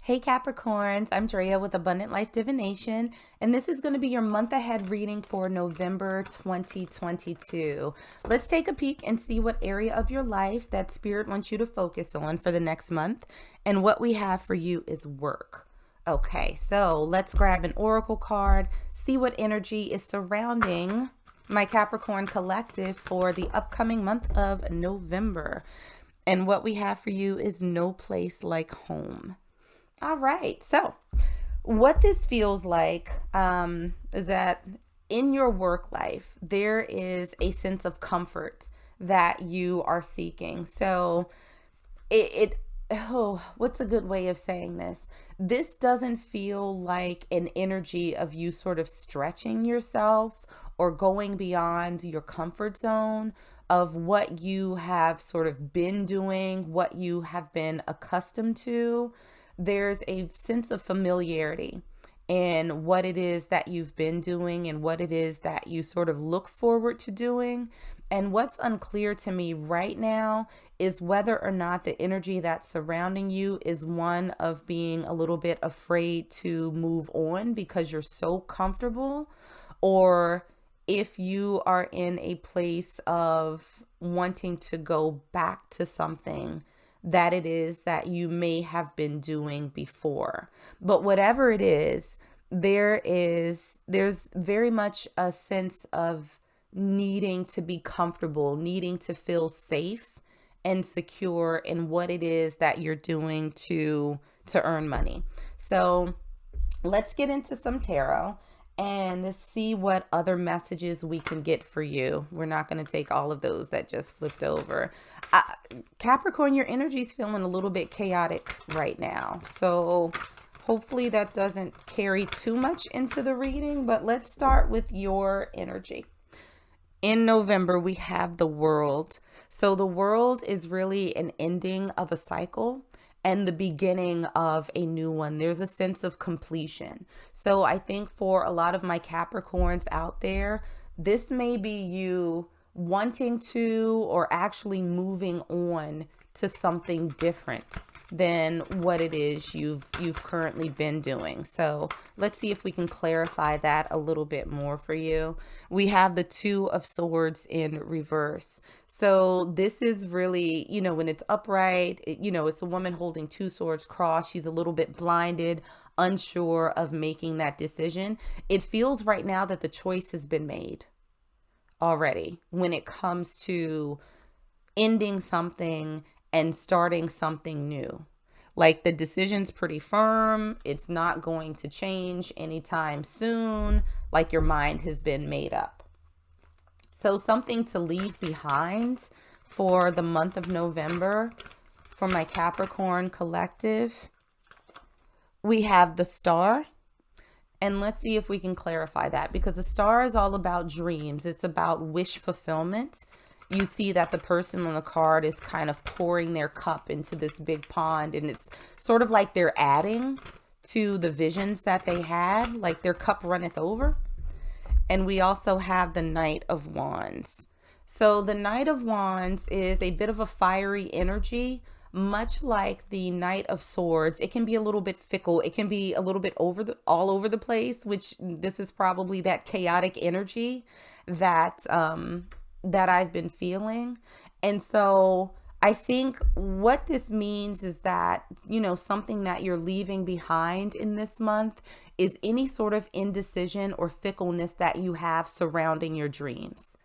Hey Capricorns, I'm Drea with Abundant Life Divination, and this is going to be your month ahead reading for November 2022. Let's take a peek and see what area of your life that Spirit wants you to focus on for the next month. And what we have for you is work. Okay, so let's grab an oracle card, see what energy is surrounding my Capricorn collective for the upcoming month of November. And what we have for you is no place like home. All right. So what this feels like is that in your work life, there is a sense of comfort that you are seeking. So what's a good way of saying this? This doesn't feel like an energy of you sort of stretching yourself or going beyond your comfort zone of what you have sort of been doing, what you have been accustomed to. There's a sense of familiarity in what it is that you've been doing and what it is that you sort of look forward to doing. And what's unclear to me right now is whether or not the energy that's surrounding you is one of being a little bit afraid to move on because you're so comfortable, or if you are in a place of wanting to go back to something that it is that you may have been doing before. But whatever it is, there's very much a sense of needing to be comfortable, needing to feel safe and secure in what it is that you're doing to earn money. So let's get into some tarot and see what other messages we can get for you. We're not going to take all of those that just flipped over. Capricorn, your energy is feeling a little bit chaotic right now. So hopefully that doesn't carry too much into the reading, but let's start with your energy. In November, we have the World. So the World is really an ending of a cycle and the beginning of a new one. There's a sense of completion. So I think for a lot of my Capricorns out there, this may be you wanting to or actually moving on to something different than what it is you've currently been doing. So let's see if we can clarify that a little bit more for you. We have the Two of Swords in reverse. So this is really, when it's upright, it's a woman holding two swords crossed. She's a little bit blinded, unsure of making that decision. It feels right now that the choice has been made already when it comes to ending something and starting something new. Like the decision's pretty firm. It's not going to change anytime soon. Like your mind has been made up. So something to leave behind for the month of November for my Capricorn collective. We have the Star. And let's see if we can clarify that, because the Star is all about dreams. It's about wish fulfillment. You see that the person on the card is kind of pouring their cup into this big pond, and it's sort of like they're adding to the visions that they had, like their cup runneth over. And we also have the Knight of Wands. So the Knight of Wands is a bit of a fiery energy, much like the Knight of Swords. It can be a little bit fickle. It can be a little bit all over the place, which this is probably that chaotic energy that I've been feeling. And so I think what this means is that, something that you're leaving behind in this month is any sort of indecision or fickleness that you have surrounding your dreams,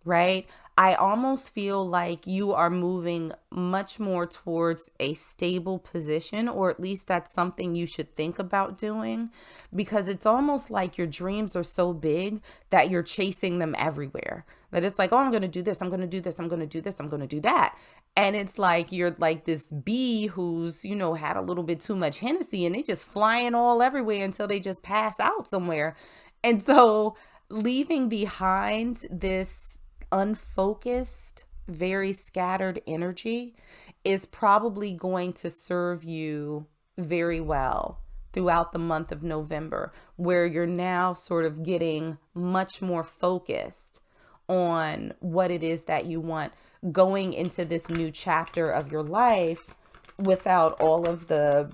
right? I almost feel like you are moving much more towards a stable position, or at least that's something you should think about doing, because it's almost like your dreams are so big that you're chasing them everywhere. That it's like, oh, I'm going to do this, I'm going to do this, I'm going to do this, I'm going to do that. And it's like you're like this bee who's, had a little bit too much Hennessy and they just flying all everywhere until they just pass out somewhere. And so leaving behind this unfocused, very scattered energy is probably going to serve you very well throughout the month of November, where you're now sort of getting much more focused on what it is that you want going into this new chapter of your life without all of the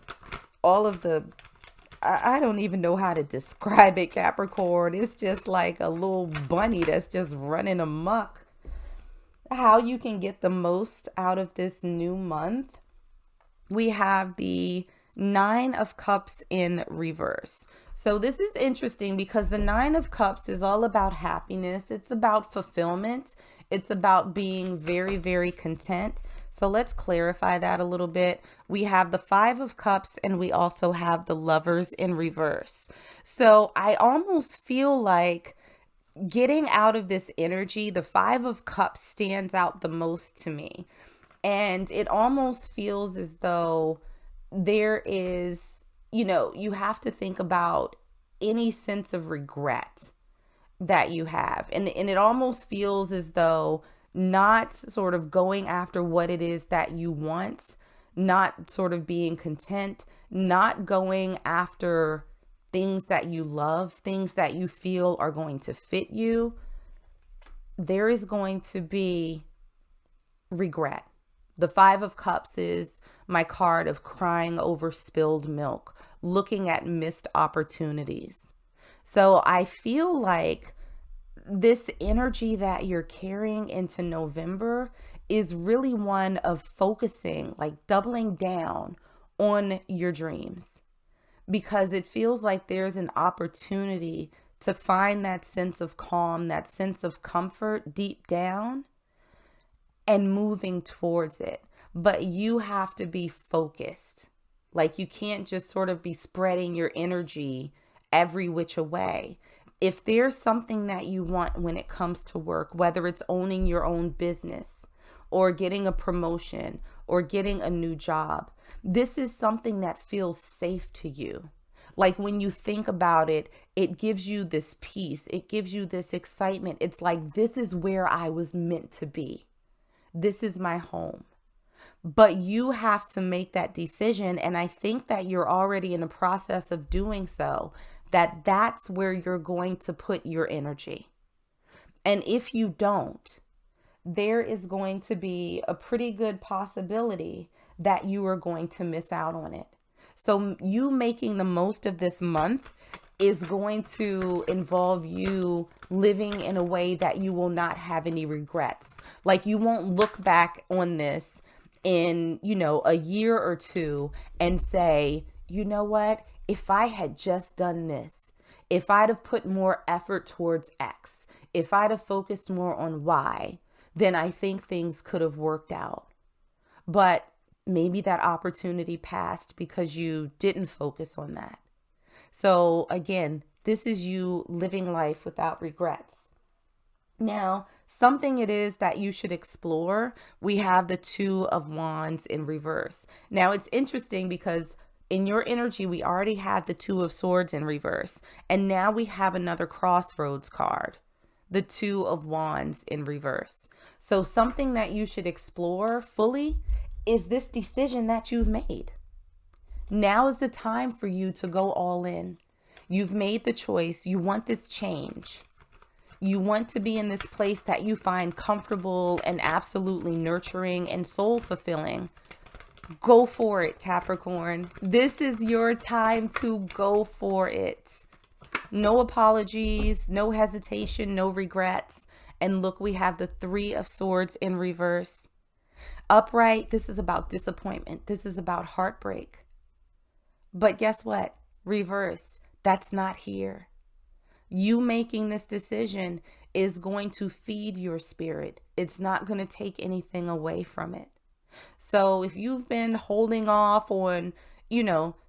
all of the, I don't even know how to describe it, Capricorn. It's just like a little bunny that's just running amok. How you can get the most out of this new month. We have the Nine of Cups in reverse. So this is interesting because the Nine of Cups is all about happiness. It's about fulfillment. It's about being very, very content. So let's clarify that a little bit. We have the Five of Cups and we also have the Lovers in reverse. So I almost feel like getting out of this energy, the Five of Cups stands out the most to me. And it almost feels as though there is, you have to think about any sense of regret that you have. And it almost feels as though not sort of going after what it is that you want, not sort of being content, not going after things that you love, things that you feel are going to fit you. There is going to be regret. The Five of Cups is my card of crying over spilled milk, looking at missed opportunities. So I feel like this energy that you're carrying into November is really one of focusing, like doubling down on your dreams, because it feels like there's an opportunity to find that sense of calm, that sense of comfort deep down and moving towards it. But you have to be focused. Like you can't just sort of be spreading your energy every which way. If there's something that you want when it comes to work, whether it's owning your own business or getting a promotion or getting a new job, this is something that feels safe to you. Like when you think about it, it gives you this peace. It gives you this excitement. It's like, this is where I was meant to be. This is my home. But you have to make that decision. And I think that you're already in the process of doing so, that's where you're going to put your energy. And if you don't, there is going to be a pretty good possibility that you are going to miss out on it. So you making the most of this month is going to involve you living in a way that you will not have any regrets. Like you won't look back on this in, a year or two and say, you know what? If I had just done this, if I'd have put more effort towards X, if I'd have focused more on Y, then I think things could have worked out. But maybe that opportunity passed because you didn't focus on that. So again, this is you living life without regrets. Now, something it is that you should explore, we have the Two of Wands in reverse. Now, it's interesting because in your energy, we already had the Two of Swords in reverse. And now we have another crossroads card, the Two of Wands in reverse. So something that you should explore fully is this decision that you've made. Now is the time for you to go all in. You've made the choice. You want this change. You want to be in this place that you find comfortable and absolutely nurturing and soul fulfilling. Go for it, Capricorn. This is your time to go for it. No apologies, no hesitation, no regrets. And look, we have the Three of Swords in reverse. Upright, this is about disappointment. This is about heartbreak. But guess what? Reverse, that's not here. You making this decision is going to feed your spirit. It's not going to take anything away from it. So if you've been holding off on,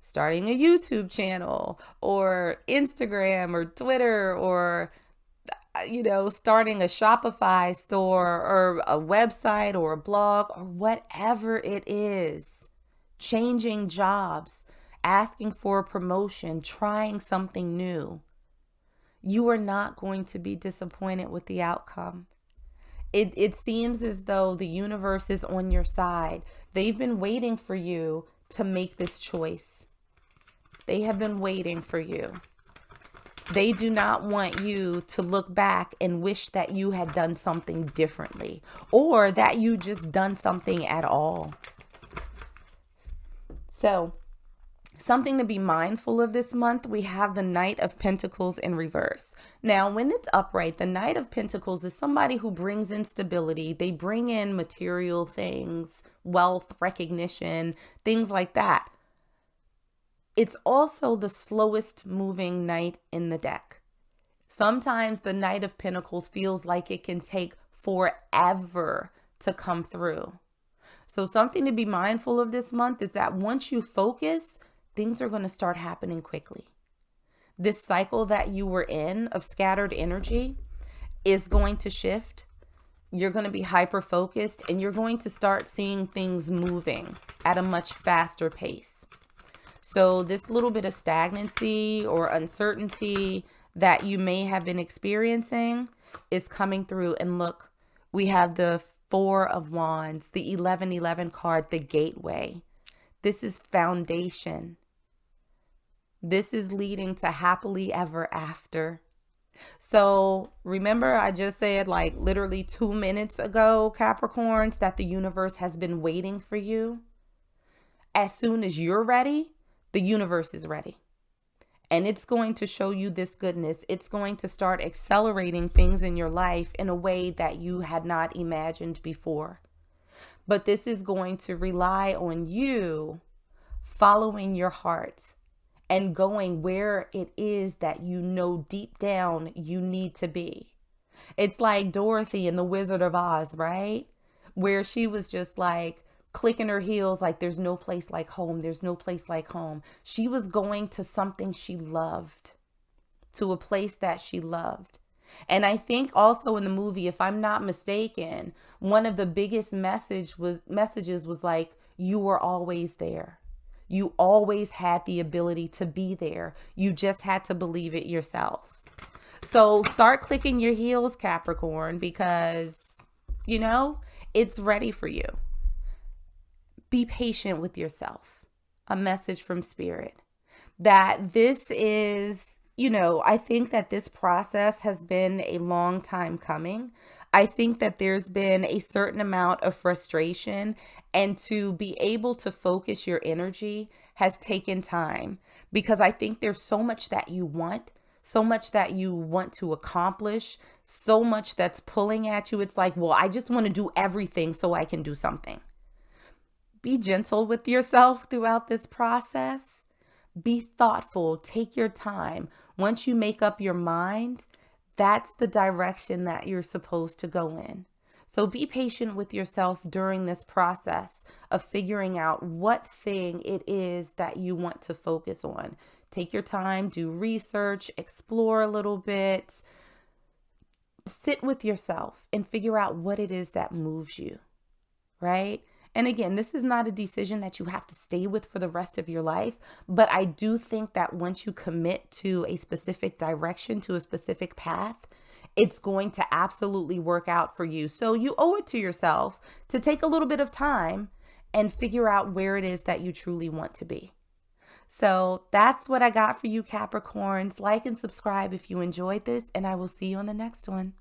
starting a YouTube channel or Instagram or Twitter or, starting a Shopify store or a website or a blog or whatever it is, changing jobs, asking for a promotion, trying something new, you are not going to be disappointed with the outcome. It seems as though the universe is on your side. They've been waiting for you to make this choice. They have been waiting for you. They do not want you to look back and wish that you had done something differently or that you just done something at all. So Something to be mindful of this month, we have the Knight of Pentacles in reverse. Now, when it's upright, the Knight of Pentacles is somebody who brings in stability. They bring in material things, wealth, recognition, things like that. It's also the slowest moving knight in the deck. Sometimes the Knight of Pentacles feels like it can take forever to come through. So something to be mindful of this month is that once you focus, things are going to start happening quickly. This cycle that you were in of scattered energy is going to shift. You're going to be hyper focused and you're going to start seeing things moving at a much faster pace. So this little bit of stagnancy or uncertainty that you may have been experiencing is coming through. And look, we have the Four of Wands, the 1111 card, the gateway. This is foundation. This is leading to happily ever after. So remember, I just said like literally 2 minutes ago, Capricorns, that the universe has been waiting for you. As soon as you're ready, the universe is ready. And it's going to show you this goodness. It's going to start accelerating things in your life in a way that you had not imagined before. But this is going to rely on you following your heart and going where it is that you know deep down you need to be. It's like Dorothy in The Wizard of Oz, right? Where she was just like clicking her heels like there's no place like home. There's no place like home. She was going to something she loved, to a place that she loved. And I think also in the movie, if I'm not mistaken, one of the biggest messages was like, you were always there. You always had the ability to be there. You just had to believe it yourself. So start clicking your heels, Capricorn, because, you know, it's ready for you. Be patient with yourself. A message from Spirit that this is, you know, I think that this process has been a long time coming. I think that there's been a certain amount of frustration, and to be able to focus your energy has taken time, because I think there's so much that you want, so much that you want to accomplish, so much that's pulling at you. It's like, well, I just want to do everything so I can do something. Be gentle with yourself throughout this process. Be thoughtful. Take your time. Once you make up your mind, that's the direction that you're supposed to go in. So be patient with yourself during this process of figuring out what thing it is that you want to focus on. Take your time, do research, explore a little bit. Sit with yourself and figure out what it is that moves you, right? And again, this is not a decision that you have to stay with for the rest of your life. But I do think that once you commit to a specific direction, to a specific path, it's going to absolutely work out for you. So you owe it to yourself to take a little bit of time and figure out where it is that you truly want to be. So that's what I got for you, Capricorns. Like and subscribe if you enjoyed this, and I will see you on the next one.